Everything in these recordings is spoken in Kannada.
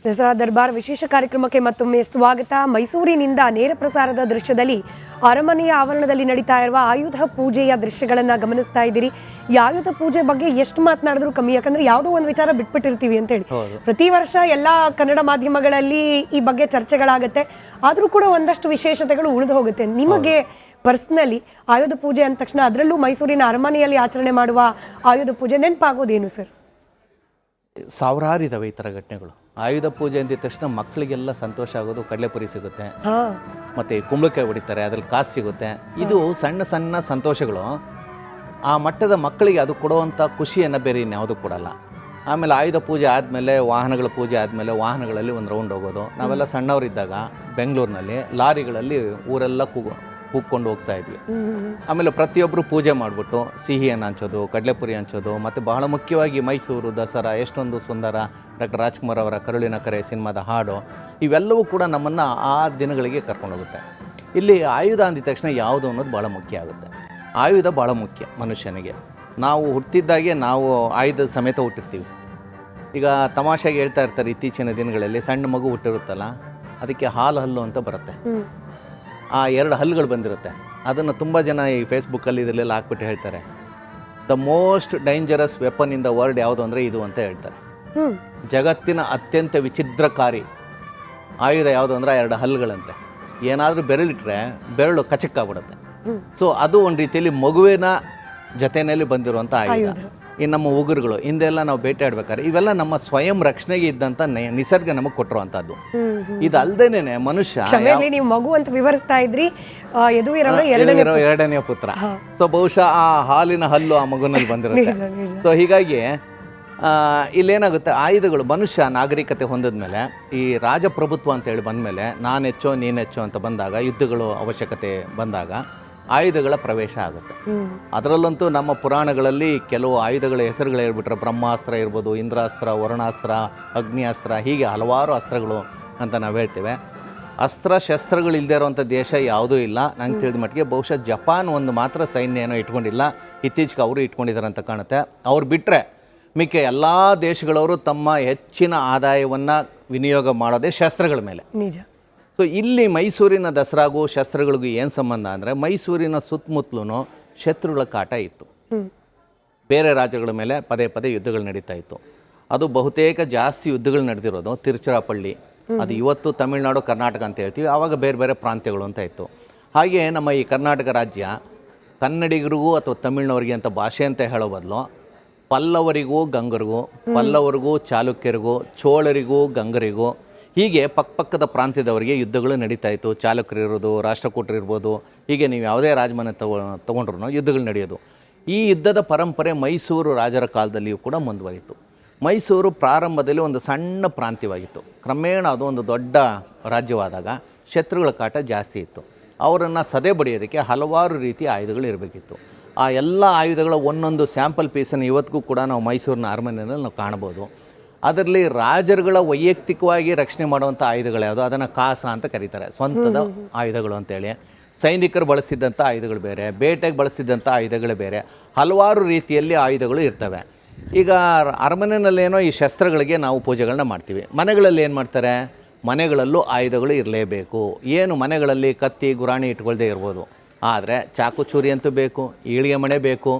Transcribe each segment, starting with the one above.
ದಸರಾ ದರ್ಬಾರ್ ವಿಶೇಷ ಕಾರ್ಯಕ್ರಮಕ್ಕೆ ಮತ್ತೊಮ್ಮೆ ಸ್ವಾಗತ. ಮೈಸೂರಿನಿಂದ ನೇರ ಪ್ರಸಾರದ ದೃಶ್ಯದಲ್ಲಿ ಅರಮನೆಯ ಆವರಣದಲ್ಲಿ ನಡೀತಾ ಇರುವ ಆಯುಧ ಪೂಜೆಯ ದೃಶ್ಯಗಳನ್ನ ಗಮನಿಸ್ತಾ ಇದ್ದೀರಿ. ಈ ಆಯುಧ ಪೂಜೆ ಬಗ್ಗೆ ಎಷ್ಟು ಮಾತನಾಡಿದ್ರು ಕಮ್ಮಿ, ಯಾಕಂದ್ರೆ ಯಾವುದೋ ಒಂದು ವಿಚಾರ ಬಿಟ್ಬಿಟ್ಟಿರ್ತೀವಿ ಅಂತ ಹೇಳಿ. ಪ್ರತಿ ವರ್ಷ ಎಲ್ಲ ಕನ್ನಡ ಮಾಧ್ಯಮಗಳಲ್ಲಿ ಈ ಬಗ್ಗೆ ಚರ್ಚೆಗಳಾಗುತ್ತೆ, ಆದ್ರೂ ಕೂಡ ಒಂದಷ್ಟು ವಿಶೇಷತೆಗಳು ಉಳಿದು ಹೋಗುತ್ತೆ. ನಿಮಗೆ ಪರ್ಸ್ನಲಿ ಆಯುಧ ಪೂಜೆ ಅಂದ ತಕ್ಷಣ, ಅದರಲ್ಲೂ ಮೈಸೂರಿನ ಅರಮನೆಯಲ್ಲಿ ಆಚರಣೆ ಮಾಡುವ ಆಯುಧ ಪೂಜೆ ನೆನಪಾಗೋದೇನು ಸರ್? ಸಾವಿರಾರು ಇದಾವೆ ಈ ಥರ ಘಟನೆಗಳು. ಆಯುಧ ಪೂಜೆ ಅಂದಿದ ತಕ್ಷಣ ಮಕ್ಕಳಿಗೆಲ್ಲ ಸಂತೋಷ ಆಗೋದು, ಕಡಲೆಪುರಿ ಸಿಗುತ್ತೆ, ಮತ್ತು ಕುಂಬಳಕಾಯಿ ಹೊಡಿತಾರೆ, ಅದ್ರಲ್ಲಿ ಕಾಸು ಸಿಗುತ್ತೆ. ಇದು ಸಣ್ಣ ಸಣ್ಣ ಸಂತೋಷಗಳು. ಆ ಮಟ್ಟದ ಮಕ್ಕಳಿಗೆ ಅದು ಕೊಡುವಂಥ ಖುಷಿಯನ್ನು ಬೇರೆ ಇನ್ಯಾವುದೂ ಕೊಡಲ್ಲ. ಆಮೇಲೆ ಆಯುಧ ಪೂಜೆ ಆದಮೇಲೆ, ವಾಹನಗಳ ಪೂಜೆ ಆದಮೇಲೆ ವಾಹನಗಳಲ್ಲಿ ಒಂದು ರೌಂಡ್ ಹೋಗೋದು. ನಾವೆಲ್ಲ ಸಣ್ಣವರಿದ್ದಾಗ ಬೆಂಗಳೂರಿನಲ್ಲಿ ಲಾರಿಗಳಲ್ಲಿ ಊರೆಲ್ಲ ಕೂಗ್ಕೊಂಡು ಹೋಗ್ತಾ ಇದ್ವಿ. ಆಮೇಲೆ ಪ್ರತಿಯೊಬ್ಬರು ಪೂಜೆ ಮಾಡಿಬಿಟ್ಟು ಸಿಹಿಯನ್ನು ಹಂಚೋದು, ಕಡಲೆಪುರಿ ಹಂಚೋದು. ಮತ್ತು ಬಹಳ ಮುಖ್ಯವಾಗಿ ಮೈಸೂರು ದಸರಾ ಎಷ್ಟೊಂದು ಸುಂದರ, ಡಾಕ್ಟರ್ ರಾಜ್ಕುಮಾರ್ ಅವರ ಕರುಳಿನ ಕರೆ ಸಿನಿಮಾದ ಹಾಡು, ಇವೆಲ್ಲವೂ ಕೂಡ ನಮ್ಮನ್ನು ಆ ದಿನಗಳಿಗೆ ಕರ್ಕೊಂಡೋಗುತ್ತೆ. ಇಲ್ಲಿ ಆಯುಧ ಅಂದಿದ ತಕ್ಷಣ ಯಾವುದು ಅನ್ನೋದು ಭಾಳ ಮುಖ್ಯ ಆಗುತ್ತೆ. ಆಯುಧ ಭಾಳ ಮುಖ್ಯ ಮನುಷ್ಯನಿಗೆ. ನಾವು ಹುಟ್ಟಿದ್ದಾಗೆ ನಾವು ಆಯುಧದ ಸಮೇತ ಹುಟ್ಟಿರ್ತೀವಿ. ಈಗ ತಮಾಷೆಗೆ ಹೇಳ್ತಾ ಇರ್ತಾರೆ, ಇತ್ತೀಚಿನ ದಿನಗಳಲ್ಲಿ ಸಣ್ಣ ಮಗು ಹುಟ್ಟಿರುತ್ತಲ್ಲ, ಅದಕ್ಕೆ ಹಾಲು ಹಲ್ಲು ಅಂತ ಬರುತ್ತೆ. ಆ 2 ಹಲ್ಲುಗಳು ಬಂದಿರುತ್ತೆ. ಅದನ್ನು ತುಂಬ ಜನ ಈ ಫೇಸ್ಬುಕ್ಕಲ್ಲಿ ಇದರಲ್ಲೆಲ್ಲ ಹಾಕ್ಬಿಟ್ಟು ಹೇಳ್ತಾರೆ, the most dangerous weapon in the world ಯಾವುದು ಅಂದರೆ ಇದು ಅಂತ ಹೇಳ್ತಾರೆ. ಜಗತ್ತಿನ ಅತ್ಯಂತ ವಿಚಿದ್ರಕಾರಿ ಆಯುಧ ಯಾವುದು ಅಂದರೆ 2 ಹಲ್ಲುಗಳಂತೆ. ಏನಾದರೂ ಬೆರಳಿಟ್ರೆ ಬೆರಳು ಕಚಕ್ಕಾಗ್ಬಿಡುತ್ತೆ. ಸೊ ಅದು ಒಂದು ರೀತಿಯಲ್ಲಿ ಮಗುವಿನ ಜೊತೆಯಲ್ಲಿ ಬಂದಿರುವಂಥ ಆಯುಧ. ಈ ನಮ್ಮ ಉಗುರುಗಳು ಹಿಂದೆಲ್ಲ ನಾವು ಬೇಟೆಯಾಡ್ಬೇಕಾದ್ರೆ ಇವೆಲ್ಲ ನಮ್ಮ ಸ್ವಯಂ ರಕ್ಷಣೆಗೆ ಇದ್ದಂಥ ನಿಸರ್ಗ ನಮಗೆ ಕೊಟ್ಟಿರುವಂಥದ್ದು. ಇದಲ್ದೇನೆ ಮನುಷ್ಯ, ನೀವು ಮಗು ಅಂತ ವಿವರಿಸ್ತಾ ಇದ್ರಿ, ಎರಡನೇ ಪುತ್ರ. ಸೊ ಬಹುಶಃ ಆ ಹಾಲಿನ ಹಲ್ಲು ಆ ಮಗುನಲ್ಲಿ ಬಂದಿರುತ್ತೆ. ಸೊ ಹೀಗಾಗಿ ಇಲ್ಲೇನಾಗುತ್ತೆ, ಆಯುಧಗಳು ಮನುಷ್ಯ ನಾಗರಿಕತೆ ಹೊಂದಿದ್ಮೇಲೆ, ಈ ರಾಜಪ್ರಭುತ್ವ ಅಂತ ಹೇಳಿ ಬಂದಮೇಲೆ, ನಾನೆಚ್ಚೋ ನೀನೆಚ್ಚೋ ಅಂತ ಬಂದಾಗ, ಯುದ್ಧಗಳು ಅವಶ್ಯಕತೆ ಬಂದಾಗ ಆಯುಧಗಳ ಪ್ರವೇಶ ಆಗುತ್ತೆ. ಅದರಲ್ಲಂತೂ ನಮ್ಮ ಪುರಾಣಗಳಲ್ಲಿ ಕೆಲವು ಆಯುಧಗಳ ಹೆಸರುಗಳು ಹೇಳ್ಬಿಟ್ರೆ, ಬ್ರಹ್ಮಾಸ್ತ್ರ ಇರ್ಬೋದು, ಇಂದ್ರಾಸ್ತ್ರ, ವರುಣಾಸ್ತ್ರ, ಅಗ್ನಿಯಾಸ್ತ್ರ, ಹೀಗೆ ಹಲವಾರು ಅಸ್ತ್ರಗಳು ಅಂತ ನಾವು ಹೇಳ್ತೇವೆ. ಅಸ್ತ್ರ ಶಸ್ತ್ರಗಳು ಇಲ್ಲದೆ ಇರುವಂಥ ದೇಶ ಯಾವುದೂ ಇಲ್ಲ ನಂಗೆ ತಿಳಿದ ಮಟ್ಟಿಗೆ. ಬಹುಶಃ ಜಪಾನ್ ಒಂದು ಮಾತ್ರ ಸೈನ್ಯ ಏನೋ ಇಟ್ಕೊಂಡಿಲ್ಲ, ಇತ್ತೀಚೆಗೆ ಅವರು ಇಟ್ಕೊಂಡಿದ್ದಾರೆ ಅಂತ ಕಾಣುತ್ತೆ. ಅವ್ರು ಬಿಟ್ಟರೆ ಮಿಕ್ಕ ಎಲ್ಲ ದೇಶಗಳವರು ತಮ್ಮ ಹೆಚ್ಚಿನ ಆದಾಯವನ್ನು ವಿನಿಯೋಗ ಮಾಡೋದೇ ಶಸ್ತ್ರಗಳ ಮೇಲೆ. ನಿಜ. ಸೊ ಇಲ್ಲಿ ಮೈಸೂರಿನ ದಸರಾಗೂ ಶಸ್ತ್ರಗಳಿಗೂ ಏನು ಸಂಬಂಧ ಅಂದರೆ, ಮೈಸೂರಿನ ಸುತ್ತಮುತ್ತಲೂ ಶತ್ರುಗಳ ಕಾಟ ಇತ್ತು. ಬೇರೆ ರಾಜ್ಯಗಳ ಮೇಲೆ ಪದೇ ಪದೇ ಯುದ್ಧಗಳು ನಡೀತಾ ಇತ್ತು. ಅದು ಬಹುತೇಕ ಜಾಸ್ತಿ ಯುದ್ಧಗಳು ನಡೆದಿರೋದು ತಿರುಚಿರಾಪಳ್ಳಿ, ಅದು ಇವತ್ತು ತಮಿಳುನಾಡು ಕರ್ನಾಟಕ ಅಂತ ಹೇಳ್ತೀವಿ, ಆವಾಗ ಬೇರೆ ಬೇರೆ ಪ್ರಾಂತ್ಯಗಳು ಅಂತ ಇತ್ತು. ಹಾಗೆ ನಮ್ಮ ಈ ಕರ್ನಾಟಕ ರಾಜ್ಯ ಕನ್ನಡಿಗರಿಗೂ ಅಥವಾ ತಮಿಳ್ನವರಿಗೆ ಅಂತ ಭಾಷೆ ಅಂತ ಹೇಳೋ ಬದಲು ಪಲ್ಲವರಿಗೂ ಗಂಗರಿಗೂ, ಪಲ್ಲವರಿಗೂ ಚಾಲುಕ್ಯರಿಗೂ, ಚೋಳರಿಗೂ ಗಂಗರಿಗೂ, ಹೀಗೆ ಪಕ್ಕಪಕ್ಕದ ಪ್ರಾಂತ್ಯದವರಿಗೆ ಯುದ್ಧಗಳು ನಡೀತಾ ಇತ್ತು. ಚಾಲುಕ್ಯರು ಇರ್ಬೋದು, ರಾಷ್ಟ್ರಕೂಟರು ಇರ್ಬೋದು, ಹೀಗೆ ನೀವು ಯಾವುದೇ ರಾಜಮನೆ ತೊಗೊಂಡ್ರು ಯುದ್ಧಗಳು ನಡೆಯೋದು. ಈ ಯುದ್ಧದ ಪರಂಪರೆ ಮೈಸೂರು ರಾಜರ ಕಾಲದಲ್ಲಿಯೂ ಕೂಡ ಮುಂದುವರಿತು. ಮೈಸೂರು ಪ್ರಾರಂಭದಲ್ಲಿ ಒಂದು ಸಣ್ಣ ಪ್ರಾಂತ್ಯವಾಗಿತ್ತು. ಕ್ರಮೇಣ ಅದು ಒಂದು ದೊಡ್ಡ ರಾಜ್ಯವಾದಾಗ ಶತ್ರುಗಳ ಕಾಟ ಜಾಸ್ತಿ ಇತ್ತು. ಅವರನ್ನು ಸದೆ ಬಡಿಯೋದಕ್ಕೆ ಹಲವಾರು ರೀತಿಯ ಆಯುಧಗಳು ಇರಬೇಕಿತ್ತು. ಆ ಎಲ್ಲ ಆಯುಧಗಳ ಒಂದೊಂದು ಸ್ಯಾಂಪಲ್ ಪೀಸನ್ನು ಇವತ್ತಿಗೂ ಕೂಡ ನಾವು ಮೈಸೂರಿನ ಅರಮನೆಯಲ್ಲಿ ನಾವು ಕಾಣ್ಬೋದು. ಅದರಲ್ಲಿ ರಾಜರುಗಳ ವೈಯಕ್ತಿಕವಾಗಿ ರಕ್ಷಣೆ ಮಾಡುವಂಥ ಆಯುಧಗಳು ಯಾವುದು, ಅದನ್ನು ಕಾಸ ಅಂತ ಕರೀತಾರೆ, ಸ್ವಂತದ ಆಯುಧಗಳು ಅಂತೇಳಿ. ಸೈನಿಕರು ಬಳಸಿದ್ದಂಥ ಆಯುಧಗಳು ಬೇರೆ, ಬೇಟೆಗೆ ಬಳಸಿದ್ದಂಥ ಆಯುಧಗಳೇ ಬೇರೆ, ಹಲವಾರು ರೀತಿಯಲ್ಲಿ ಆಯುಧಗಳು ಇರ್ತವೆ. ಈಗ ಅರಮನೆಯಲ್ಲೇನೋ ಈ ಶಸ್ತ್ರಗಳಿಗೆ ನಾವು ಪೂಜೆಗಳನ್ನ ಮಾಡ್ತೀವಿ. ಮನೆಗಳಲ್ಲಿ ಏನು ಮಾಡ್ತಾರೆ, ಮನೆಗಳಲ್ಲೂ ಆಯುಧಗಳು ಇರಲೇಬೇಕು. ಏನು ಮನೆಗಳಲ್ಲಿ ಕತ್ತಿ ಗುರಾಣಿ ಇಟ್ಕೊಳ್ದೇ ಇರ್ಬೋದು, ಆದರೆ ಚಾಕು ಚೂರಿ ಅಂತೂ ಬೇಕು, ಈಳಿಗೆ ಮಣೆ ಬೇಕು,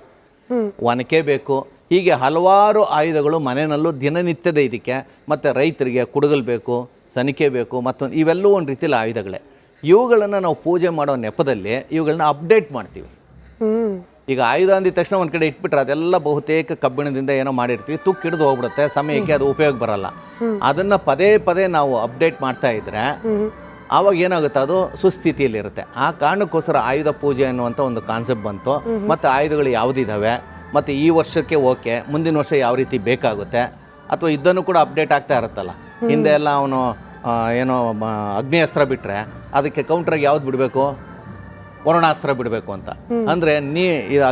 ಒನಕೆ ಬೇಕು, ಹೀಗೆ ಹಲವಾರು ಆಯುಧಗಳು ಮನೆಯಲ್ಲೂ ದಿನನಿತ್ಯದ ಇದಕ್ಕೆ. ಮತ್ತು ರೈತರಿಗೆ ಕುಡುಗಲ್ ಬೇಕು, ಸನಿಕೆ ಬೇಕು, ಮತ್ತೊಂದು, ಇವೆಲ್ಲವೂ ಒಂದು ರೀತಿಯಲ್ಲಿ ಆಯುಧಗಳೇ. ಇವುಗಳನ್ನು ನಾವು ಪೂಜೆ ಮಾಡೋ ನೆಪದಲ್ಲಿ ಇವುಗಳನ್ನ ಅಪ್ಡೇಟ್ ಮಾಡ್ತೀವಿ. ಈಗ ಆಯುಧ ಅಂದಿದ ತಕ್ಷಣ ಒಂದು ಕಡೆ ಇಟ್ಬಿಟ್ರೆ ಅದೆಲ್ಲ ಬಹುತೇಕ ಕಬ್ಬಿಣದಿಂದ ಏನೋ ಮಾಡಿರ್ತೀವಿ, ತುಕ್ಕಿಡಿದು ಹೋಗ್ಬಿಡುತ್ತೆ, ಸಮಯಕ್ಕೆ ಅದು ಉಪಯೋಗ ಬರಲ್ಲ. ಅದನ್ನು ಪದೇ ಪದೇ ನಾವು ಅಪ್ಡೇಟ್ ಮಾಡ್ತಾ ಇದ್ರೆ ಆವಾಗ ಏನಾಗುತ್ತೆ, ಅದು ಸುಸ್ಥಿತಿಯಲ್ಲಿರುತ್ತೆ. ಆ ಕಾರಣಕ್ಕೋಸ್ಕರ ಆಯುಧ ಪೂಜೆ ಅನ್ನುವಂಥ ಒಂದು ಕಾನ್ಸೆಪ್ಟ್ ಬಂತು. ಮತ್ತು ಆಯುಧಗಳು ಯಾವುದಿದ್ದಾವೆ, ಮತ್ತು ಈ ವರ್ಷಕ್ಕೆ ಓಕೆ, ಮುಂದಿನ ವರ್ಷ ಯಾವ ರೀತಿ ಬೇಕಾಗುತ್ತೆ, ಅಥವಾ ಇದನ್ನು ಕೂಡ ಅಪ್ಡೇಟ್ ಆಗ್ತಾ ಇರುತ್ತಲ್ಲ. ಹಿಂದೆ ಎಲ್ಲ ಅವನು ಏನೋ ಅಗ್ನಿಯಾಸ್ತ್ರ ಬಿಟ್ಟರೆ ಅದಕ್ಕೆ ಕೌಂಟ್ರಾಗಿ ಯಾವ್ದು ಬಿಡಬೇಕು, ವರುಣಾಸ್ತ್ರ ಬಿಡಬೇಕು ಅಂತ. ಅಂದರೆ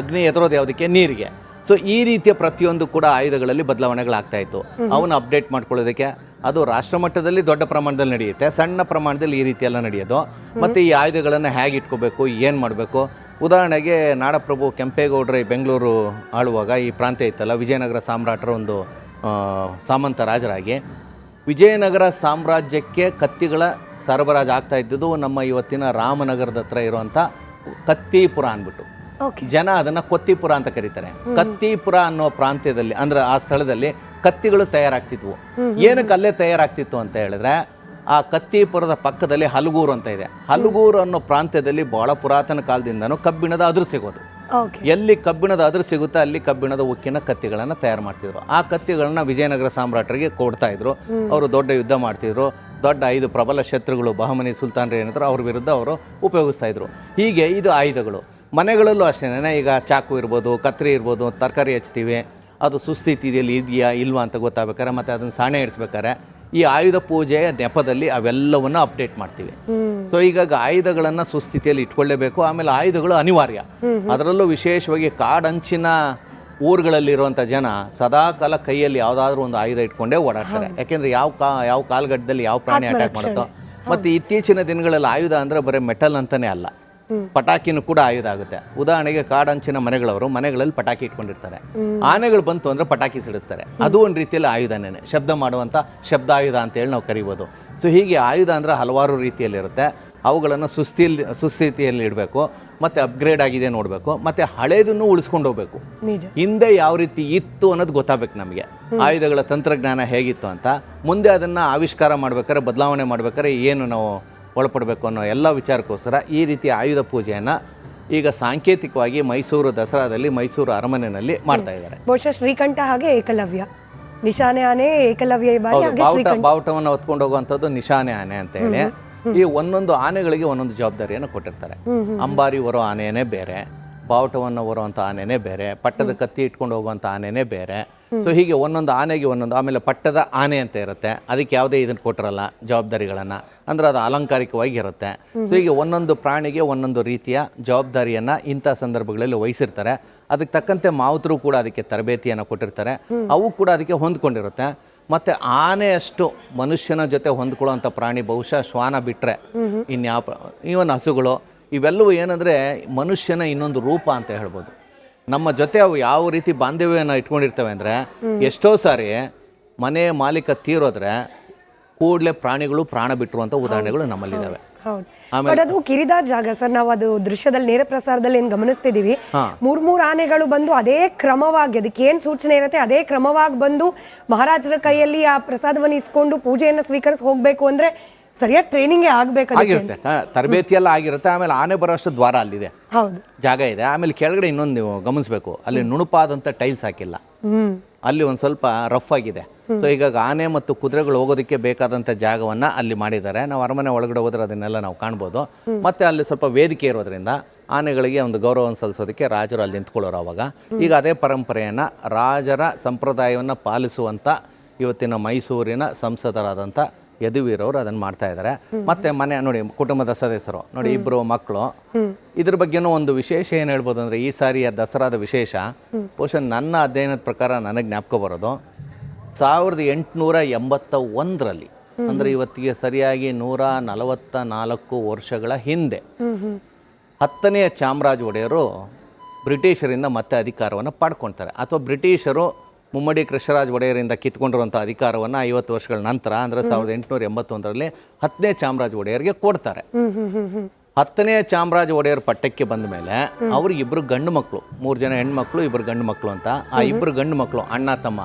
ಅಗ್ನಿ ಎದುರೋದು ಯಾವುದಕ್ಕೆ, ನೀರಿಗೆ. ಸೊ ಈ ರೀತಿಯ ಪ್ರತಿಯೊಂದು ಕೂಡ ಆಯುಧಗಳಲ್ಲಿ ಬದಲಾವಣೆಗಳಾಗ್ತಾ ಇತ್ತು. ಅವನ್ನ ಅಪ್ಡೇಟ್ ಮಾಡ್ಕೊಳ್ಳೋದಕ್ಕೆ ಅದು ರಾಷ್ಟ್ರ ಮಟ್ಟದಲ್ಲಿ ದೊಡ್ಡ ಪ್ರಮಾಣದಲ್ಲಿ ನಡೆಯುತ್ತೆ, ಸಣ್ಣ ಪ್ರಮಾಣದಲ್ಲಿ ಈ ರೀತಿ ಎಲ್ಲ ನಡೆಯೋದು. ಮತ್ತು ಈ ಆಯುಧಗಳನ್ನು ಹೇಗೆ ಇಟ್ಕೋಬೇಕು, ಏನು ಮಾಡಬೇಕು. ಉದಾಹರಣೆಗೆ ನಾಡಪ್ರಭು ಕೆಂಪೇಗೌಡರ ಬೆಂಗಳೂರು ಆಳುವಾಗ ಈ ಪ್ರಾಂತ್ಯ ಇತ್ತಲ್ಲ, ವಿಜಯನಗರ ಸಾಮ್ರಾಟರ ಒಂದು ಸಾಮಂತ ರಾಜರಾಗಿ ವಿಜಯನಗರ ಸಾಮ್ರಾಜ್ಯಕ್ಕೆ ಕತ್ತಿಗಳ ಸರಬರಾಜು ಆಗ್ತಾ ಇದ್ದುದು ನಮ್ಮ ಇವತ್ತಿನ ರಾಮನಗರದ ಹತ್ರ ಇರುವಂಥ ಕತ್ತಿಪುರ ಅಂದ್ಬಿಟ್ಟು. ಜನ ಅದನ್ನು ಕೊತ್ತಿಪುರ ಅಂತ ಕರೀತಾರೆ. ಕತ್ತಿಪುರ ಅನ್ನೋ ಪ್ರಾಂತ್ಯದಲ್ಲಿ ಅಂದ್ರೆ ಆ ಸ್ಥಳದಲ್ಲಿ ಕತ್ತಿಗಳು ತಯಾರಾಗ್ತಿದ್ವು. ಏನಕ್ಕೆ ಅಲ್ಲೇ ತಯಾರಾಗ್ತಿತ್ತು ಅಂತ ಹೇಳಿದ್ರೆ, ಆ ಕತ್ತಿಪುರದ ಪಕ್ಕದಲ್ಲಿ ಹಲಗೂರು ಅಂತ ಇದೆ. ಹಲಗೂರು ಅನ್ನೋ ಪ್ರಾಂತ್ಯದಲ್ಲಿ ಬಹಳ ಪುರಾತನ ಕಾಲದಿಂದನೂ ಕಬ್ಬಿಣದ ಅದುರು ಸಿಗೋದು. ಎಲ್ಲಿ ಕಬ್ಬಿಣದ ಅದುರು ಸಿಗುತ್ತೆ ಅಲ್ಲಿ ಕಬ್ಬಿಣದ ಉಕ್ಕಿನ ಕತ್ತಿಗಳನ್ನು ತಯಾರು ಮಾಡ್ತಿದ್ರು. ಆ ಕತ್ತಿಗಳನ್ನ ವಿಜಯನಗರ ಸಾಮ್ರಾಟರಿಗೆ ಕೊಡ್ತಾ ಇದ್ರು. ಅವರು ದೊಡ್ಡ ಯುದ್ಧ ಮಾಡ್ತಿದ್ರು. ದೊಡ್ಡ 5 ಪ್ರಬಲ ಶತ್ರುಗಳು ಬಹಮನಿ ಸುಲ್ತಾನರು ಏನಿದ್ರು ಅವ್ರ ವಿರುದ್ಧ ಅವರು ಉಪಯೋಗಿಸ್ತಾ ಇದ್ರು. ಹೀಗೆ ಇದು ಆಯುಧಗಳು. ಮನೆಗಳಲ್ಲೂ ಅಷ್ಟೇನೆ, ಈಗ ಚಾಕು ಇರ್ಬೋದು, ಕತ್ರಿ ಇರ್ಬೋದು, ತರಕಾರಿ ಹಚ್ತೀವಿ, ಅದು ಸುಸ್ಥಿತಿಯಲ್ಲಿ ಇದೆಯಾ ಇಲ್ವಾ ಅಂತ ಗೊತ್ತಾಗಬೇಕಾರೆ, ಮತ್ತು ಅದನ್ನು ಸಾಣೆ ಇಡಿಸ್ಬೇಕಾರೆ ಈ ಆಯುಧ ಪೂಜೆಯ ನೆಪದಲ್ಲಿ ಅವೆಲ್ಲವನ್ನು ಅಪ್ಡೇಟ್ ಮಾಡ್ತೀವಿ. ಸೊ ಹೀಗಾಗಿ ಆಯುಧಗಳನ್ನು ಸುಸ್ಥಿತಿಯಲ್ಲಿ ಇಟ್ಕೊಳ್ಳೇಬೇಕು. ಆಮೇಲೆ ಆಯುಧಗಳು ಅನಿವಾರ್ಯ. ಅದರಲ್ಲೂ ವಿಶೇಷವಾಗಿ ಕಾಡಂಚಿನ ಊರುಗಳಲ್ಲಿರುವಂಥ ಜನ ಸದಾಕಾಲ ಕೈಯಲ್ಲಿ ಯಾವುದಾದ್ರೂ ಒಂದು ಆಯುಧ ಇಟ್ಕೊಂಡೇ ಓಡಾಡ್ತಾರೆ. ಯಾಕೆಂದರೆ ಯಾವ ಕಾಲ್ಗಟ್ಟದಲ್ಲಿ ಯಾವ ಪ್ರಾಣಿ ಅಟ್ಯಾಕ್ ಮಾಡುತ್ತೋ. ಮತ್ತು ಇತ್ತೀಚಿನ ದಿನಗಳಲ್ಲಿ ಆಯುಧ ಅಂದರೆ ಬರೀ ಮೆಟಲ್ ಅಂತಲೇ ಅಲ್ಲ, ಪಟಾಕಿನೂ ಕೂಡ ಆಯುಧ ಆಗುತ್ತೆ. ಉದಾಹರಣೆಗೆ ಕಾಡಂಚಿನ ಮನೆಗಳವರು ಮನೆಗಳಲ್ಲಿ ಪಟಾಕಿ ಇಟ್ಕೊಂಡಿರ್ತಾರೆ. ಆನೆಗಳು ಬಂತು ಅಂದರೆ ಪಟಾಕಿ ಸಿಡಿಸ್ತಾರೆ. ಅದು ಒಂದು ರೀತಿಯಲ್ಲಿ ಆಯುಧನೇ, ಶಬ್ದ ಮಾಡುವಂಥ ಶಬ್ದಾಯುಧ ಅಂತೇಳಿ ನಾವು ಕರಿಬೋದು. ಸೊ ಹೀಗೆ ಆಯುಧ ಅಂದರೆ ಹಲವಾರು ರೀತಿಯಲ್ಲಿರುತ್ತೆ. ಅವುಗಳನ್ನು ಸುಸ್ಥಿತಿಯಲ್ಲಿ ಇಡಬೇಕು, ಮತ್ತು ಅಪ್ಗ್ರೇಡ್ ಆಗಿದೆ ನೋಡಬೇಕು, ಮತ್ತು ಹಳೇದನ್ನು ಉಳಿಸ್ಕೊಂಡು ಹೋಗ್ಬೇಕು. ಹಿಂದೆ ಯಾವ ರೀತಿ ಇತ್ತು ಅನ್ನೋದು ಗೊತ್ತಾಗಬೇಕು ನಮಗೆ, ಆಯುಧಗಳ ತಂತ್ರಜ್ಞಾನ ಹೇಗಿತ್ತು ಅಂತ. ಮುಂದೆ ಅದನ್ನು ಆವಿಷ್ಕಾರ ಮಾಡ್ಬೇಕಾದ್ರೆ, ಬದಲಾವಣೆ ಮಾಡ್ಬೇಕಾದ್ರೆ ಏನು ನಾವು ಒಳಪಡಬೇಕು ಅನ್ನೋ ಎಲ್ಲ ವಿಚಾರಕ್ಕೋಸ್ಕರ ಈ ರೀತಿ ಆಯುಧ ಪೂಜೆಯನ್ನು ಈಗ ಸಾಂಕೇತಿಕವಾಗಿ ಮೈಸೂರು ದಸರಾದಲ್ಲಿ ಮೈಸೂರು ಅರಮನೆಯಲ್ಲಿ ಮಾಡ್ತಾ ಇದ್ದಾರೆ. ಬಹುಶಃ ಶ್ರೀಕಂಠ ಹಾಗೆ ಏಕಲವ್ಯ, ನಿಶಾನೆ ಆನೆ ಏಕಲವ್ಯ ಬಾವುಟವನ್ನು ಹೊತ್ಕೊಂಡು ಹೋಗುವಂಥದ್ದು ನಿಶಾನೆ ಆನೆ ಅಂತ ಹೇಳಿ. ಈ ಒಂದೊಂದು ಆನೆಗಳಿಗೆ ಒಂದೊಂದು ಜವಾಬ್ದಾರಿಯನ್ನು ಕೊಟ್ಟಿರ್ತಾರೆ. ಅಂಬಾರಿ ಹೊರೋ ಆನೆಯೇ ಬೇರೆ, ಬಾವುಟವನ್ನು ಹೊರುವಂಥ ಆನೆನೇ ಬೇರೆ, ಪಟ್ಟದ ಕತ್ತಿ ಇಟ್ಕೊಂಡು ಹೋಗುವಂಥ ಆನೆನೇ ಬೇರೆ. ಸೊ ಹೀಗೆ ಒಂದೊಂದು ಆನೆಗೆ ಒಂದೊಂದು. ಆಮೇಲೆ ಪಟ್ಟದ ಆನೆ ಅಂತ ಇರುತ್ತೆ, ಅದಕ್ಕೆ ಯಾವುದೇ ಇದನ್ನು ಕೊಟ್ಟಿರಲ್ಲ ಜವಾಬ್ದಾರಿಗಳನ್ನು, ಅಂದರೆ ಅದು ಅಲಂಕಾರಿಕವಾಗಿ ಇರುತ್ತೆ. ಸೊ ಹೀಗೆ ಒಂದೊಂದು ಪ್ರಾಣಿಗೆ ಒಂದೊಂದು ರೀತಿಯ ಜವಾಬ್ದಾರಿಯನ್ನು ಇಂಥ ಸಂದರ್ಭಗಳಲ್ಲಿ ವಹಿಸಿರ್ತಾರೆ. ಅದಕ್ಕೆ ತಕ್ಕಂತೆ ಮಾವುತರು ಕೂಡ ಅದಕ್ಕೆ ತರಬೇತಿಯನ್ನು ಕೊಟ್ಟಿರ್ತಾರೆ. ಅವು ಕೂಡ ಅದಕ್ಕೆ ಹೊಂದ್ಕೊಂಡಿರುತ್ತೆ. ಮತ್ತು ಆನೆಯಷ್ಟು ಮನುಷ್ಯನ ಜೊತೆ ಹೊಂದ್ಕೊಳ್ಳೋವಂಥ ಪ್ರಾಣಿ ಬಹುಶಃ ಶ್ವಾನ ಬಿಟ್ಟರೆ ಇನ್ಯಾವ, ಇವನ್ ಹಸುಗಳು, ಇವೆಲ್ಲವೂ ಏನಂದರೆ ಮನುಷ್ಯನ ಇನ್ನೊಂದು ರೂಪ ಅಂತ ಹೇಳ್ಬೋದು. ನಮ್ಮ ಜೊತೆ ಅವು ಯಾವ ರೀತಿ ಬಾಂಧವ್ಯವನ್ನು ಇಟ್ಕೊಂಡಿರ್ತವೆ ಅಂದರೆ, ಎಷ್ಟೋ ಸಾರಿ ಮನೆ ಮಾಲೀಕ ತೀರೋದ್ರೆ ಕೂಡಲೇ ಪ್ರಾಣಿಗಳು ಪ್ರಾಣ ಬಿಟ್ಟಿರುವಂಥ ಉದಾಹರಣೆಗಳು ನಮ್ಮಲ್ಲಿದ್ದಾವೆ. ಬಟ್ ಅದು ಕಿರಿದಾದ ಜಾಗ ಸರ್. ನಾವು ಅದು ದೃಶ್ಯದಲ್ಲಿ ನೇರ ಪ್ರಸಾರದಲ್ಲಿ ಏನು ಗಮನಿಸ್ತಿದೀವಿ, ಮೂರ್ ಆನೆಗಳು ಬಂದು ಅದೇ ಕ್ರಮವಾಗಿ, ಅದಕ್ಕೆ ಏನ್ ಸೂಚನೆ ಇರುತ್ತೆ ಅದೇ ಕ್ರಮವಾಗಿ ಬಂದು ಮಹಾರಾಜರ ಕೈಯಲ್ಲಿ ಆ ಪ್ರಸಾದವನ್ನು ಇಸ್ಕೊಂಡು ಪೂಜೆಯನ್ನು ಸ್ವೀಕರಿಸಿ ಹೋಗ್ಬೇಕು ಅಂದ್ರೆ ಸರಿಯಾಗಿ ಟ್ರೈನಿಂಗ್ ಆಗಿರುತ್ತೆ, ತರಬೇತಿ ಎಲ್ಲ ಆಗಿರುತ್ತೆ. ಆಮೇಲೆ ಆನೆ ಬರೋಷ್ಟು ದ್ವಾರ ಅಲ್ಲಿದೆ, ಹೌದು, ಜಾಗ ಇದೆ. ಆಮೇಲೆ ಕೆಳಗಡೆ ಇನ್ನೊಂದು ನೀವು ಗಮನಿಸಬೇಕು, ಅಲ್ಲಿ ನುಣುಪಾದಂಥ ಟೈಲ್ಸ್ ಹಾಕಿಲ್ಲ, ಅಲ್ಲಿ ಒಂದು ಸ್ವಲ್ಪ ರಫ್ ಆಗಿದೆ. ಸೊ ಹೀಗಾಗಿ ಆನೆ ಮತ್ತು ಕುದುರೆಗಳು ಹೋಗೋದಕ್ಕೆ ಬೇಕಾದಂಥ ಜಾಗವನ್ನು ಅಲ್ಲಿ ಮಾಡಿದ್ದಾರೆ. ನಾವು ಅರಮನೆ ಒಳಗಡೆ ಹೋದ್ರೆ ಅದನ್ನೆಲ್ಲ ನಾವು ಕಾಣ್ಬೋದು. ಮತ್ತು ಅಲ್ಲಿ ಸ್ವಲ್ಪ ವೇದಿಕೆ ಇರೋದ್ರಿಂದ ಆನೆಗಳಿಗೆ ಒಂದು ಗೌರವವನ್ನು ಸಲ್ಲಿಸೋದಕ್ಕೆ ರಾಜರು ಅಲ್ಲಿ ನಿಂತ್ಕೊಳ್ಳೋರು. ಅವಾಗ ಈಗ ಅದೇ ಪರಂಪರೆಯನ್ನು, ರಾಜರ ಸಂಪ್ರದಾಯವನ್ನು ಪಾಲಿಸುವಂಥ ಇವತ್ತಿನ ಮೈಸೂರಿನ ಸಂಸದರಾದಂಥ ಯದುವೀರವರು ಅದನ್ನು ಮಾಡ್ತಾ ಇದ್ದಾರೆ. ಮತ್ತೆ ಮನೆ ನೋಡಿ, ಕುಟುಂಬದ ಸದಸ್ಯರು ನೋಡಿ, 2 ಮಕ್ಕಳು. ಇದ್ರ ಬಗ್ಗೆನೂ ಒಂದು ವಿಶೇಷ ಏನು ಹೇಳ್ಬೋದು ಅಂದರೆ, ಈ ಸಾರಿಯ ದಸರಾದ ವಿಶೇಷ ಬಹುಶಃ ನನ್ನ ಅಧ್ಯಯನದ ಪ್ರಕಾರ ನನಗೆ ಜ್ಞಾಪಕ ಬರೋದು 1881ರಲ್ಲಿ, ಅಂದರೆ ಇವತ್ತಿಗೆ ಸರಿಯಾಗಿ 144 ವರ್ಷಗಳ ಹಿಂದೆ 10ನೇ ಚಾಮರಾಜ ಒಡೆಯರು ಬ್ರಿಟಿಷರಿಂದ ಮತ್ತೆ ಅಧಿಕಾರವನ್ನು ಪಡ್ಕೊಳ್ತಾರೆ. ಅಥವಾ ಬ್ರಿಟಿಷರು ಮುಮ್ಮಡಿ ಕೃಷ್ಣರಾಜ ಒಡೆಯರಿಂದ ಕಿತ್ಕೊಂಡಿರುವಂಥ ಅಧಿಕಾರವನ್ನು 50 ವರ್ಷಗಳ ನಂತರ, ಅಂದರೆ 1881ರಲ್ಲಿ 10ನೇ ಚಾಮರಾಜ ಒಡೆಯರಿಗೆ ಕೊಡ್ತಾರೆ. 10ನೇ ಚಾಮರಾಜ ಒಡೆಯರ್ ಪಟ್ಟಕ್ಕೆ ಬಂದ ಮೇಲೆ ಅವ್ರಿಗೆ 2 ಗಂಡು ಮಕ್ಕಳು, 3 ಜನ ಹೆಣ್ಮಕ್ಳು, 2 ಗಂಡು ಮಕ್ಕಳು ಅಂತ. ಆ 2 ಗಂಡು ಮಕ್ಕಳು ಅಣ್ಣ ತಮ್ಮ,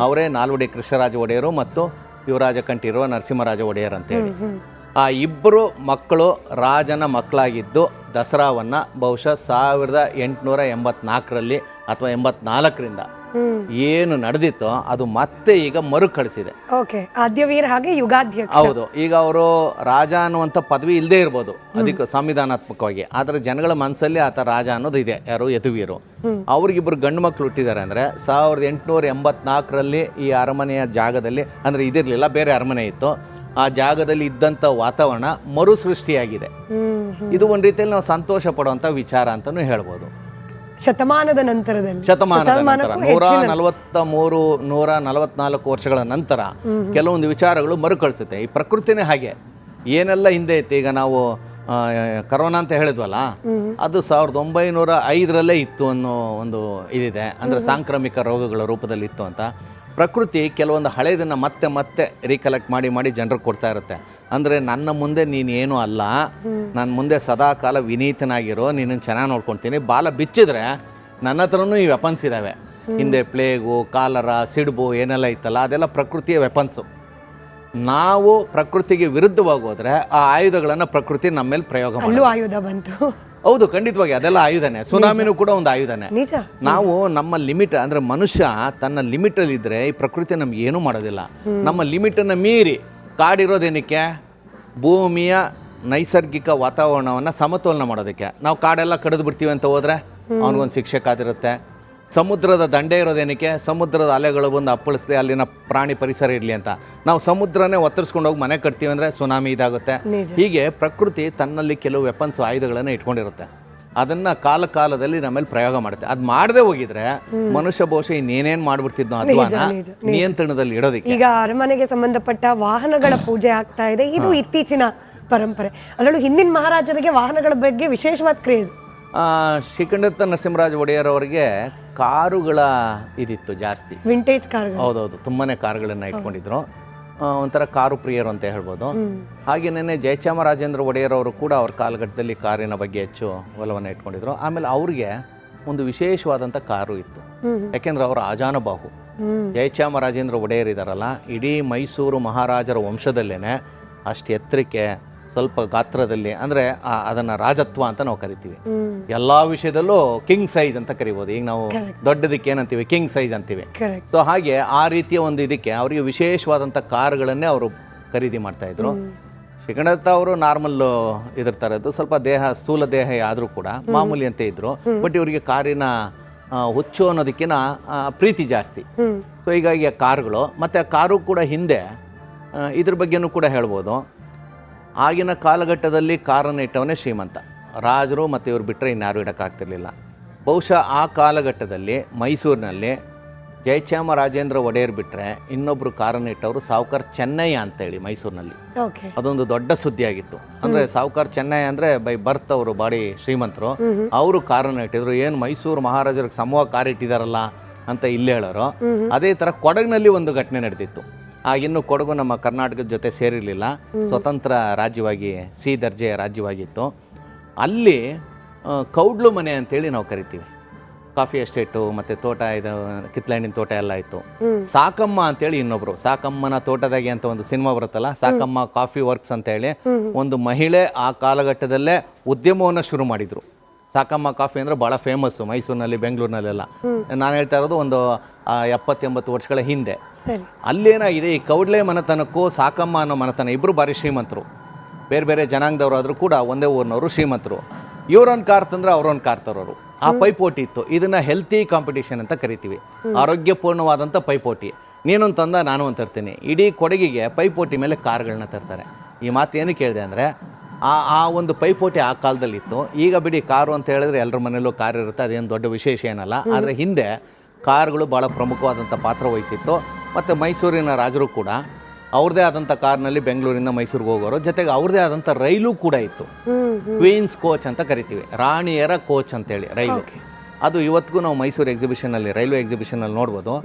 ಅವರೇ ನಾಲ್ವಡಿ ಕೃಷ್ಣರಾಜ ಒಡೆಯರು ಮತ್ತು ಯುವರಾಜ ಕಂಠೀರವ ನರಸಿಂಹರಾಜ ಒಡೆಯರ್ ಅಂತೇಳಿ. ಆ 2 ಮಕ್ಕಳು ರಾಜನ ಮಕ್ಕಳಾಗಿದ್ದು ದಸರಾವನ್ನು ಬಹುಶಃ 1884ರಲ್ಲಿ ಅಥವಾ 84ರಿಂದ ಏನು ನಡೆದಿತ್ತೋ ಅದು ಮತ್ತೆ ಈಗ ಮರುಕಳಿಸಿದೆ. ಹೌದು, ಈಗ ಅವರು ರಾಜ ಅನ್ನುವಂಥ ಪದವಿ ಇಲ್ಲದೆ ಇರ್ಬೋದು ಅದಕ್ಕೆ ಸಂವಿಧಾನಾತ್ಮಕವಾಗಿ, ಆದರೆ ಜನಗಳ ಮನಸ್ಸಲ್ಲಿ ಆತ ರಾಜ ಅನ್ನೋದು ಇದೆ. ಯಾರು? ಯದುವೀರು. ಅವ್ರಿಗೆ 2 ಗಂಡು ಮಕ್ಕಳು ಹುಟ್ಟಿದ್ದಾರೆ. ಅಂದರೆ 1884ರಲ್ಲಿ ಈ ಅರಮನೆಯ ಜಾಗದಲ್ಲಿ, ಅಂದರೆ ಇದಿರಲಿಲ್ಲ, ಬೇರೆ ಅರಮನೆ ಇತ್ತು, ಆ ಜಾಗದಲ್ಲಿ ಇದ್ದಂಥ ವಾತಾವರಣ ಮರು ಸೃಷ್ಟಿಯಾಗಿದೆ. ಇದು ಒಂದು ರೀತಿಯಲ್ಲಿ ನಾವು ಸಂತೋಷ ಪಡುವಂಥ ವಿಚಾರ ಅಂತಲೂ ಹೇಳ್ಬೋದು. ಶತಮಾನದ ನಂತರದಲ್ಲಿ, 144 ವರ್ಷಗಳ ನಂತರ ಕೆಲವೊಂದು ವಿಚಾರಗಳು ಮರುಕಳಿಸುತ್ತೆ. ಈ ಪ್ರಕೃತಿನೇ ಹಾಗೆ, ಏನೆಲ್ಲ ಹಿಂದೆ ಇತ್ತು. ಈಗ ನಾವು ಕರೋನಾ ಅಂತ ಹೇಳಿದ್ವಲ್ಲ, ಅದು 1905ರಲ್ಲೇ ಇತ್ತು ಅನ್ನೋ ಒಂದು ಇದಿದೆ. ಅಂದರೆ ಸಾಂಕ್ರಾಮಿಕ ರೋಗಗಳ ರೂಪದಲ್ಲಿ ಇತ್ತು ಅಂತ. ಪ್ರಕೃತಿ ಕೆಲವೊಂದು ಹಳೇದನ್ನು ಮತ್ತೆ ಮತ್ತೆ ರೀಕಲೆಕ್ಟ್ ಮಾಡಿ ಜನರಿಗೆ ಕೊಡ್ತಾ ಇರುತ್ತೆ. ಅಂದರೆ ನನ್ನ ಮುಂದೆ ನೀನು ಏನೂ ಅಲ್ಲ, ನನ್ನ ಮುಂದೆ ಸದಾ ಕಾಲ ವಿನೀತನಾಗಿರೋ, ನಿನ್ನನ್ನು ಚೆನ್ನಾಗಿ ನೋಡ್ಕೊಳ್ತೀನಿ. ಬಾಲ ಬಿಚ್ಚಿದ್ರೆ ನನ್ನ ಹತ್ರನೂ ಈ ವೆಪನ್ಸ್ ಇದ್ದಾವೆ. ಹಿಂದೆ ಪ್ಲೇಗು, ಕಾಲರ, ಸಿಡುಬು ಏನೆಲ್ಲ ಇತ್ತಲ್ಲ, ಅದೆಲ್ಲ ಪ್ರಕೃತಿಯ ವೆಪನ್ಸು. ನಾವು ಪ್ರಕೃತಿಗೆ ವಿರುದ್ಧವಾಗಿ ಹೋದರೆ ಆ ಆಯುಧಗಳನ್ನು ಪ್ರಕೃತಿ ನಮ್ಮ ಮೇಲೆ ಪ್ರಯೋಗ ಮಾಡಿ. ಅಲ್ಲೂ ಆಯುಧ ಬಂತು. ಹೌದು, ಖಂಡಿತವಾಗಿ ಅದೆಲ್ಲ ಆಯುಧನೇ. ಸುನಾಮಿನೂ ಕೂಡ ಒಂದು ಆಯುಧನೇ. ನಿಜ. ನಾವು ನಮ್ಮ ಲಿಮಿಟ್ ಅಂದರೆ ಮನುಷ್ಯ ತನ್ನ ಲಿಮಿಟಲ್ಲಿ ಇದ್ದರೆ ಈ ಪ್ರಕೃತಿ ನಮ್ಗೆ ಏನೂ ಮಾಡೋದಿಲ್ಲ. ನಮ್ಮ ಲಿಮಿಟನ್ನು ಮೀರಿ ಕಾಡಿರೋದೇನಕ್ಕೆ? ಭೂಮಿಯ ನೈಸರ್ಗಿಕ ವಾತಾವರಣವನ್ನು ಸಮತೋಲನ ಮಾಡೋದಕ್ಕೆ. ನಾವು ಕಾಡೆಲ್ಲ ಕಡಿದು ಬಿಡ್ತೀವಿ ಅಂತ ಹೋದರೆ ಅವನಿಗೊಂದು ಶಿಕ್ಷೆ ಕಾದಿರುತ್ತೆ. ಸಮುದ್ರದ ದಂಡೆ ಇರೋದೇನಕ್ಕೆ? ಸಮುದ್ರದ ಅಲೆಗಳು ಬಂದು ಅಪ್ಪಳಿಸದೆ ಅಲ್ಲಿನ ಪ್ರಾಣಿ ಪರಿಸರ ಇರಲಿ ಅಂತ. ನಾವು ಸಮುದ್ರನೇ ಒತ್ತರಿಸ್ಕೊಂಡು ಹೋಗಿ ಮನೆ ಕಟ್ತೀವಿ ಅಂದರೆ ಸುನಾಮಿ ಇದಾಗುತ್ತೆ. ಹೀಗೆ ಪ್ರಕೃತಿ ತನ್ನಲ್ಲಿ ಕೆಲವು ವೆಪನ್ಸ್ ಆಯುಧಗಳನ್ನು ಇಟ್ಕೊಂಡಿರುತ್ತೆ. ಅದನ್ನು ಕಾಲದಲ್ಲಿ ನಮ್ಮಲ್ಲಿ ಪ್ರಯೋಗ ಮಾಡುತ್ತೆ. ಅದು ಮಾಡದೆ ಹೋಗಿದ್ರೆ ಮನುಷ್ಯ ಬಹುಶಃ ಇನ್ನೇನೇನು ಮಾಡ್ಬಿಡ್ತಿದ್ನೋ ಅಧ್ವಾನ ನಿಯಂತ್ರಣದಲ್ಲಿ ಇಡೋದಕ್ಕೆ. ಈಗ ಅರಮನೆಗೆ ಸಂಬಂಧಪಟ್ಟ ವಾಹನಗಳ ಪೂಜೆ ಆಗ್ತಾ ಇದೆ. ಇದು ಇತ್ತೀಚಿನ ಪರಂಪರೆ. ಅದರಲ್ಲೂ ಹಿಂದಿನ ಮಹಾರಾಜರಿಗೆ ವಾಹನಗಳ ಬಗ್ಗೆ ವಿಶೇಷವಾದ ಕ್ರೇಜ್. ಶ್ರೀಕಂಠ ನರಸಿಂಹರಾಜ ಒಡೆಯರ್ ಅವರಿಗೆ ಕಾರುಗಳ ಇದಿತ್ತು ಜಾಸ್ತಿ. Vintage car. ಹೌದೌದು, ತುಂಬಾನೇ ಕಾರುಗಳನ್ನ ಇಟ್ಕೊಂಡಿದ್ರು. ಒಂಥರ ಕಾರು ಪ್ರಿಯರು ಅಂತ ಹೇಳ್ಬೋದು. ಹಾಗೇನೇ ಜಯಚಾಮರಾಜೇಂದ್ರ ಒಡೆಯರ್ ಅವರು ಕೂಡ ಅವ್ರ ಕಾಲಘಟ್ಟದಲ್ಲಿ ಕಾರಿನ ಬಗ್ಗೆ ಹೆಚ್ಚು ಒಲವನ್ನು ಇಟ್ಕೊಂಡಿದ್ರು. ಆಮೇಲೆ ಅವ್ರಿಗೆ ಒಂದು ವಿಶೇಷವಾದಂಥ ಕಾರು ಇತ್ತು. ಯಾಕೆಂದ್ರೆ ಅವರು ಆಜಾನುಬಾಹು. ಜಯಚಾಮರಾಜೇಂದ್ರ ಒಡೆಯರ್ ಇದಾರಲ್ಲ, ಇಡೀ ಮೈಸೂರು ಮಹಾರಾಜರ ವಂಶದಲ್ಲೇನೆ ಅಷ್ಟು ಎತ್ತರಕ್ಕೆ, ಸ್ವಲ್ಪ ಗಾತ್ರದಲ್ಲಿ, ಅಂದರೆ ಅದನ್ನು ರಾಜತ್ವ ಅಂತ ನಾವು ಕರಿತೀವಿ. ಎಲ್ಲ ವಿಷಯದಲ್ಲೂ ಕಿಂಗ್ ಸೈಜ್ ಅಂತ ಕರಿಬೋದು. ಈಗ ನಾವು ದೊಡ್ಡದಕ್ಕೆ ಏನಂತೀವಿ? ಕಿಂಗ್ ಸೈಜ್ ಅಂತೀವಿ. ಸೊ ಹಾಗೆ ಆ ರೀತಿಯ ಒಂದು ಇದಕ್ಕೆ ಅವರಿಗೆ ವಿಶೇಷವಾದಂಥ ಕಾರುಗಳನ್ನೇ ಅವರು ಖರೀದಿ ಮಾಡ್ತಾ ಇದ್ರು. ಶ್ರೀಕಂಠ ಅವರು ನಾರ್ಮಲ್ ಇದ್ರ ಥರದ್ದು, ಸ್ವಲ್ಪ ದೇಹ ಸ್ಥೂಲ ದೇಹ ಆದರೂ ಕೂಡ ಮಾಮೂಲಿ ಅಂತ ಇದ್ರು. ಬಟ್ ಇವರಿಗೆ ಕಾರಿನ ಹುಚ್ಚು ಅನ್ನೋದಕ್ಕಿಂತ ಪ್ರೀತಿ ಜಾಸ್ತಿ. ಸೊ ಹೀಗಾಗಿ ಕಾರುಗಳು, ಮತ್ತು ಆ ಕಾರು ಕೂಡ ಹಿಂದೆ ಇದ್ರ ಬಗ್ಗೆನೂ ಕೂಡ ಹೇಳ್ಬೋದು. ಆಗಿನ ಕಾಲಘಟ್ಟದಲ್ಲಿ ಕಾರನ್ನು ಇಟ್ಟವನೇ ಶ್ರೀಮಂತ. ರಾಜರು ಮತ್ತು ಇವ್ರು ಬಿಟ್ಟರೆ ಇನ್ಯಾರು ಇಡೋಕ್ಕಾಗ್ತಿರ್ಲಿಲ್ಲ. ಬಹುಶಃ ಆ ಕಾಲಘಟ್ಟದಲ್ಲಿ ಮೈಸೂರಿನಲ್ಲಿ ಜಯಚಾಮರಾಜೇಂದ್ರ ಒಡೆಯರ್ ಬಿಟ್ಟರೆ ಇನ್ನೊಬ್ಬರು ಕಾರನ್ನು ಇಟ್ಟವರು ಸಾವುಕಾರ ಚೆನ್ನಯ್ಯ ಅಂತೇಳಿ ಮೈಸೂರಿನಲ್ಲಿ. ಅದೊಂದು ದೊಡ್ಡ ಸುದ್ದಿಯಾಗಿತ್ತು. ಅಂದರೆ ಸಾವುಕಾರ ಚೆನ್ನಯ್ಯ ಅಂದರೆ ಬೈ ಬರ್ತ್ ಅವರು ಬಾಡಿ ಶ್ರೀಮಂತರು. ಅವರು ಕಾರನ್ನು ಇಟ್ಟಿದ್ರು. ಏನು ಮೈಸೂರು ಮಹಾರಾಜರಿಗೆ ಸಮೂಹ ಕಾರ್ ಇಟ್ಟಿದ್ದಾರಲ್ಲ ಅಂತ ಇಲ್ಲಿ ಹೇಳೋರು. ಅದೇ ಥರ ಕೊಡಗಿನಲ್ಲಿ ಒಂದು ಘಟನೆ ನಡೆದಿತ್ತು. ಆಗಿನ್ನೂ ಕೊಡಗು ನಮ್ಮ ಕರ್ನಾಟಕದ ಜೊತೆ ಸೇರಿರಲಿಲ್ಲ. ಸ್ವತಂತ್ರ ರಾಜ್ಯವಾಗಿ ಸಿ ದರ್ಜೆಯ ರಾಜ್ಯವಾಗಿತ್ತು. ಅಲ್ಲಿ ಕೌಡ್ಲು ಮನೆ ಅಂತೇಳಿ ನಾವು ಕರಿತೀವಿ. ಕಾಫಿ ಎಸ್ಟೇಟು ಮತ್ತು ತೋಟ, ಇದು ಕಿತ್ಲೆಹಣ್ಣಿನ ತೋಟ ಎಲ್ಲ ಇತ್ತು. ಸಾಕಮ್ಮ ಅಂತೇಳಿ ಇನ್ನೊಬ್ರು, ಸಾಕಮ್ಮನ ತೋಟದಾಗೆ ಅಂತ ಒಂದು ಸಿನಿಮಾ ಬರುತ್ತಲ್ಲ, ಸಾಕಮ್ಮ ಕಾಫಿ ವರ್ಕ್ಸ್ ಅಂತೇಳಿ ಒಂದು ಮಹಿಳೆ ಆ ಕಾಲಘಟ್ಟದಲ್ಲೇ ಉದ್ಯಮವನ್ನು ಶುರು ಮಾಡಿದರು. ಸಾಕಮ್ಮ ಕಾಫಿ ಅಂದರೆ ಭಾಳ ಫೇಮಸ್ಸು ಮೈಸೂರಿನಲ್ಲಿ, ಬೆಂಗಳೂರಿನಲ್ಲೆಲ್ಲ. ನಾನು ಹೇಳ್ತಾ ಇರೋದು ಒಂದು 70-80 ವರ್ಷಗಳ ಹಿಂದೆ. ಅಲ್ಲೇನಾಗಿದೆ, ಈ ಕೌಡ್ಲೆ ಮನೆತನಕ್ಕೂ ಸಾಕಮ್ಮ ಅನ್ನೋ ಮನೆತನ ಇಬ್ಬರು ಭಾರಿ ಶ್ರೀಮಂತರು. ಬೇರೆ ಬೇರೆ ಜನಾಂಗದವರಾದರೂ ಕೂಡ ಒಂದೇ ಊರಿನವರು ಶ್ರೀಮಂತರು. ಇವರೊಂದು ಕಾರ್ ತಂದ್ರೆ ಅವರೊಂದು ಕಾರ್ ತರೋರು. ಆ ಪೈಪೋಟಿ ಇತ್ತು. ಇದನ್ನು ಹೆಲ್ತಿ ಕಾಂಪಿಟೇಷನ್ ಅಂತ ಕರಿತೀವಿ. ಆರೋಗ್ಯಪೂರ್ಣವಾದಂಥ ಪೈಪೋಟಿ. ನೀನೊಂದು ತಂದ ನಾನು ಒಂದು ತರ್ತೀನಿ. ಇಡೀ ಕೊಡಗಿಗೆ ಪೈಪೋಟಿ ಮೇಲೆ ಕಾರ್ಗಳನ್ನ ತರ್ತಾರೆ. ಈ ಮಾತು ಏನು ಕೇಳಿದೆ ಅಂದರೆ ಆ ಒಂದು ಪೈಪೋಟಿ ಆ ಕಾಲದಲ್ಲಿತ್ತು. ಈಗ ಬಿಡಿ, ಕಾರು ಅಂತ ಹೇಳಿದ್ರೆ ಎಲ್ಲರ ಮನೆಯಲ್ಲೂ ಕಾರ್ ಇರುತ್ತೆ, ಅದೇನು ದೊಡ್ಡ ವಿಶೇಷ ಏನಲ್ಲ. ಆದರೆ ಹಿಂದೆ ಕಾರುಗಳು ಭಾಳ ಪ್ರಮುಖವಾದಂಥ ಪಾತ್ರ ವಹಿಸಿತ್ತು. ಮತ್ತು ಮೈಸೂರಿನ ರಾಜರು ಕೂಡ ಅವ್ರದ್ದೇ ಆದಂಥ ಕಾರ್ನಲ್ಲಿ ಬೆಂಗಳೂರಿಂದ ಮೈಸೂರಿಗೆ ಹೋಗೋರು. ಜೊತೆಗೆ ಅವ್ರದ್ದೇ ಆದಂಥ ರೈಲು ಕೂಡ ಇತ್ತು. ಕ್ವೀನ್ಸ್ ಕೋಚ್ ಅಂತ ಕರಿತೀವಿ, ರಾಣಿಯರ ಕೋಚ್ ಅಂತೇಳಿ ರೈಲು. ಅದು ಇವತ್ತಿಗೂ ನಾವು ಮೈಸೂರು ಎಕ್ಸಿಬಿಷನಲ್ಲಿ, ರೈಲ್ವೆ ಎಕ್ಸಿಬಿಷನಲ್ಲಿ ನೋಡ್ಬೋದು.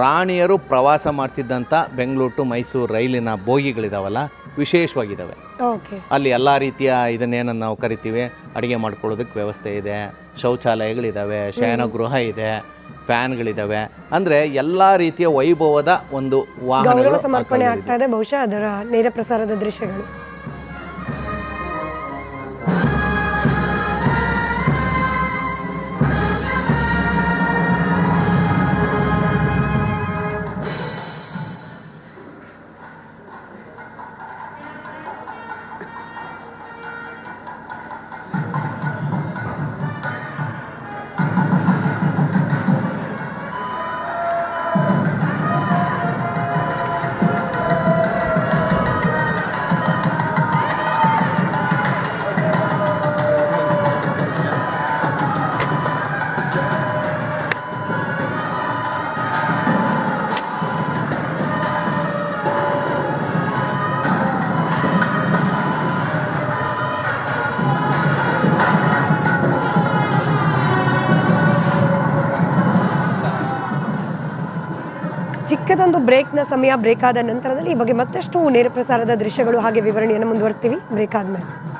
ರಾಣಿಯರು ಪ್ರವಾಸ ಮಾಡ್ತಿದ್ದಂಥ ಬೆಂಗಳೂರು ಟು ಮೈಸೂರು ರೈಲಿನ ಬೋಗಿಗಳಿದಾವಲ್ಲ, ವಿಶೇಷವಾಗಿದ್ದಾವೆ. ಅಲ್ಲಿ ಎಲ್ಲ ರೀತಿಯ ಇದನ್ನೇನನ್ನು ನಾವು ಕರಿತೀವಿ, ಅಡುಗೆ ಮಾಡ್ಕೊಳ್ಳೋದಕ್ಕೆ ವ್ಯವಸ್ಥೆ ಇದೆ, ಶೌಚಾಲಯಗಳಿದ್ದಾವೆ, ಶಯನಗೃಹ ಇದೆ, ಫ್ಯಾನ್ಗಳಿದ್ದಾವೆ. ಅಂದರೆ ಎಲ್ಲ ರೀತಿಯ ವೈಭವದ ಒಂದು ವಾಹನ ಸಮರ್ಪಣೆ ಆಗ್ತಾ ಇದೆ. ಬಹುಶಃ ಅದರ ನೇರ ಪ್ರಸಾರದ ದೃಶ್ಯಗಳು. ಚಿಕ್ಕದೊಂದು ಬ್ರೇಕ್ನ ಸಮಯ. ಬ್ರೇಕ್ ಆದ ನಂತರದಲ್ಲಿ ಈ ಬಗ್ಗೆ ಮತ್ತಷ್ಟು ನೇರ ಪ್ರಸಾರದ ದೃಶ್ಯಗಳು ಹಾಗೆ ವಿವರಣೆಯನ್ನು ಮುಂದುವರ್ತೀವಿ ಬ್ರೇಕ್ ಆದ್ಮೇಲೆ.